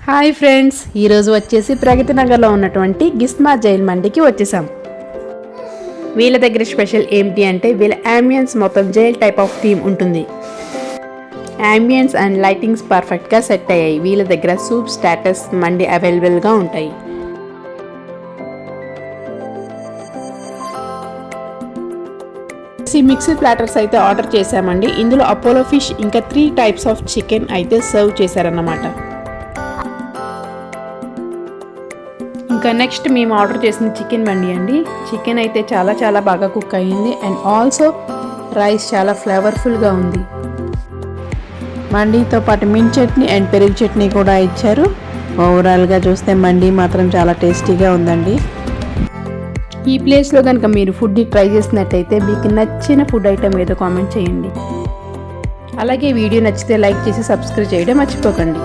Hi friends, ఈరోజు వచ్చేసి ప్రగతి నగర్లో ఉన్నటువంటి గిస్మా జైల్ మండికి వచ్చేసాం. వీళ్ళ దగ్గర స్పెషల్ ఏంటి అంటే వీళ్ళ అంబియన్స్ మొత్తం జైల్ టైప్ ఆఫ్ థీమ్ ఉంటుంది. అంబియన్స్ అండ్ లైటింగ్స్ పర్ఫెక్ట్గా సెట్ అయ్యాయి. వీళ్ళ దగ్గర సూప్ స్టాటస్ మండి అవైలబుల్గా ఉంటాయి. మిక్స్డ్ ప్లాటర్స్ అయితే ఆర్డర్ చేసామండి. ఇందులో అపోలో ఫిష్ ఇంకా 3 టైప్స్ ఆఫ్ చికెన్ అయితే సర్వ్ చేశారన్నమాట. ఇంకా నెక్స్ట్ మేము ఆర్డర్ చేసిన చికెన్ మండి అండి. చికెన్ అయితే చాలా బాగా కుక్ అయ్యింది అండ్ ఆల్సో రైస్ చాలా ఫ్లేవర్ఫుల్గా ఉంది. మండీతో పాటు మింట్ చట్నీ అండ్ పెరుగు చట్నీ కూడా ఇచ్చారు. ఓవరాల్గా చూస్తే మండీ మాత్రం చాలా టేస్టీగా ఉందండి. ఈ ప్లేస్లో కనుక మీరు ఫుడ్ ట్రై చేసినట్టయితే మీకు నచ్చిన ఫుడ్ ఐటమ్ ఏదో కామెంట్ చేయండి. అలాగే వీడియో నచ్చితే లైక్ చేసి సబ్స్క్రైబ్ చేయడం మర్చిపోకండి.